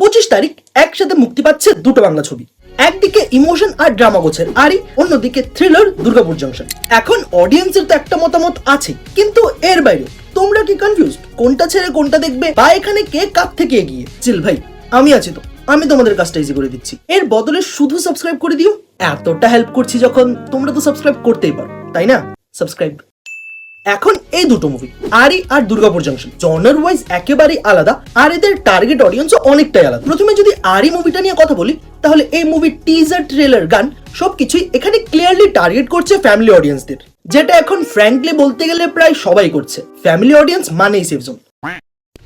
25 তারিখ একসাথে মুক্তি পাচ্ছে দুটো বাংলা ছবি। একদিকে ইমোশন আর ড্রামা গোছের আরি, অন্যদিকে থ্রিলার দুর্গাপুর জংশন। এখন অডিয়েন্সের তো একটা মতামত আছে, কিন্তু এর বাইরে তোমরা কি কনফিউজড কোনটা ছেড়ে কোনটা দেখবে, বা এখানে কে কার থেকে এগিয়ে? চিল ভাই, আমি আছি তো, আমি তোমাদের কাজটা ইজি করে দিচ্ছি। এর বদলে শুধু সাবস্ক্রাইব করে দিও। এতটা হেল্প করছি যখন, তোমরা তো সাবস্ক্রাইব করতেই পারো, তাই না? সাবস্ক্রাইব। এখন এই দুটো মুভি আরি আর দুর্গাপুর জংশন জনার ওয়াইজ একেবারেই আলাদা, আর এদের টার্গেট অডিয়েন্সও অনেকটাই আলাদা। প্রথমে যদি আরি মুভিটা নিয়ে কথা বলি, তাহলে এই মুভির টিজার, ট্রেলার, গান সবকিছুই এখানে ক্লিয়ারলি টার্গেট করছে ফ্যামিলি অডিয়েন্সদের, যেটা এখন ফ্র্যাঙ্কলি বলতে গেলে প্রায় সবাই করছে। ফ্যামিলি অডিয়েন্স মানেই সেফ জোন।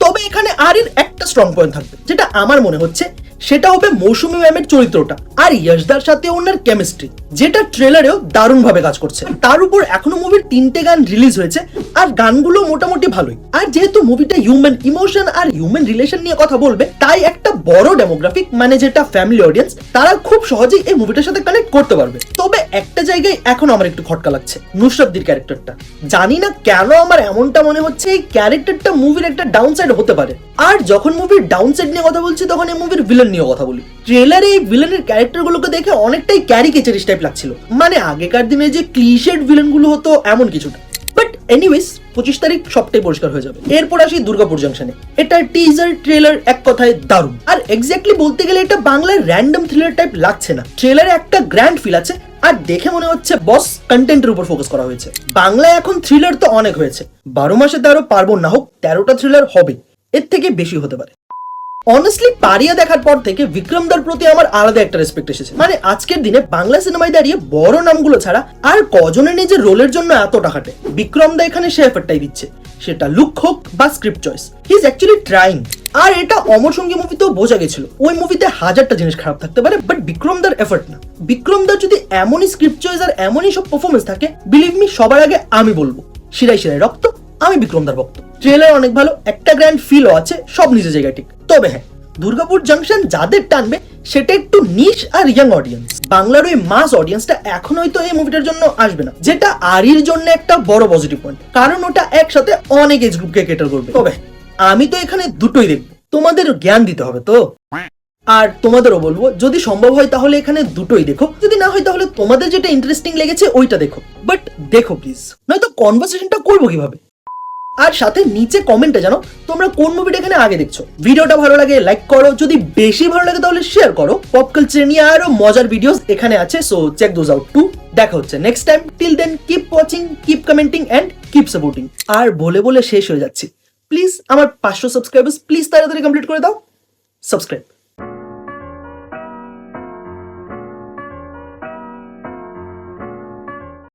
তবে এখানে আরির একটা স্ট্রং পয়েন্ট থাকবে, যেটা আমার মনে হচ্ছে সেটা হবে মৌসুমী ম্যামের চরিত্রটা আর ইয়াশদার সাথে ওনার কেমিস্ট্রি, যেটা ট্রেলারেও দারুণ ভাবে কাজ করছে। তার উপর এখনো মুভির 3টে গান রিলিজ হয়েছে, আর গানগুলো মোটামুটি ভালোই। আর যেহেতু মুভিটা হিউম্যান ইমোশন আর হিউম্যান রিলেশন নিয়ে কথা বলবে, তাই একটা বড় ডেমোগ্রাফিক মানে যেটা ফ্যামিলি অডিয়েন্স, তারা খুব সহজেই এই মুভিটার সাথে কানেক্ট করতে পারবে। তবে একটা জায়গায় এখন আমার একটু খটকা লাগছে, নুসরাতদির ক্যারেক্টারটা। জানি না কেন আমার এমনটা মনে হচ্ছে এই ক্যারেক্টারটা মুভির একটা ডাউন সাইড হতে পারে। আর যখন মুভির ডাউন সাইড নিয়ে কথা বলছি, তখন এই মুভির ভিলেন নিয়ে কথা বলি। ট্রেলারে এই ভিলেনের ক্যারেক্টারগুলোকে দেখে অনেকটাই ক্যারিকেচারিশ টাইপ লাগছিল, মানে আগেকার দিনে যে ক্লিশেড ভিলেনগুলো হতো এমন কিছুটা। বাট এনিওয়েজ 25 তারিখ সবটাই পরিষ্কার হয়ে যাবে। এরপর আসি দুর্গাপুর জংশনে। এটা টিজার, ট্রেলার এক কথায় দারুণ। আর এক্স্যাক্টলি বলতে গেলে এটা বাংলার র্যান্ডম থ্রিলার টাইপ লাগছে না। ট্রেলারে একটা গ্র্যান্ড ফিল আছে, আর দেখে মনে হচ্ছে বস কন্টেন্টের উপর ফোকাস করা হয়েছে। বাংলায় এখন থ্রিলার তো অনেক হয়েছে, 12 মাসে 13 পার্বণ না হোক 13টা থ্রিলার হবে, এর থেকে বেশি হতে পারে। অনেস্টলি পারিয়া দেখার পর থেকে বিক্রমদার প্রতি আমার আলাদা একটা রেসপেক্ট এসেছে। মানে আজকের দিনে বাংলা সিনেমায় দাঁড়িয়ে বড় নামগুলো ছাড়া আর কজনে নিজের রোলের জন্য এত টাকাটে। বিক্রমদা এখানে সে এফর্টটাই দিচ্ছে, সেটা লুক হোক বা script choice, he is actually trying. আর এটা অমর সঙ্গী মুভিতেও বোঝা গেছিল। ওই মুভিতে 1000টা জিনিস খারাপ থাকতে পারে, বাট বিক্রমদার এফর্ট না। বিক্রমদার যদি এমনই স্ক্রিপ্ট চয়েস আর এমনই সব পারফরমেন্স থাকে, বিলিভ মি সবার আগে আমি বলবো শিরাই শিরাই রক্ত, আমি বিক্রমদার ভক্ত। ট্রেলার অনেক ভালো, একটা গ্র্যান্ড ফিলও আছে, সব নিজের জায়গায় ঠিক। তবে হ্যাঁ, দুর্গাপুর জংশন যাদের টানবে সেটা একটু নিশ আর ইয়াং অডিয়েন্স। বাংলার ওই মাস অডিয়েন্সটা এখন হয়তো এই মুভিটার জন্য আসবে না, যেটা আরির জন্য একটা বড় পজিটিভ পয়েন্ট, কারণ ওটা একসাথে অনেক এজ গ্রুপকে কেটার করবে। তবে আমি তো এখানে দুটোই দেখবো, তোমাদের জ্ঞান দিতে হবে তো। আর তোমাদেরও বলবো, যদি সম্ভব হয় তাহলে এখানে দুটোই দেখো, যদি না হয় তাহলে তোমাদের যেটা ইন্টারেস্টিং লেগেছে ওইটা দেখো, বাট দেখো প্লিজ, নয়তো কনভারসেশনটা করবো কিভাবে। আর সাথে নিচে কমেন্টে জানো তোমরা কোন মুভিটা এখানে আগে দেখছো। ভিডিওটা ভালো লাগে লাইক করো, যদি বেশি ভালো লাগে তাহলে শেয়ার করো। পপ কালচার নিয়ে আরো মজার ভিডিওস এখানে আছে, so check those out too. দেখা হচ্ছে next time. Till then keep watching, keep commenting and keep supporting. আর বলে বলে শেষ হয়ে যাচ্ছি, প্লিজ আমার 500 সাবস্ক্রাইবার্স প্লিজ তাড়াতাড়ি কমপ্লিট করে দাও। সাবস্ক্রাইব।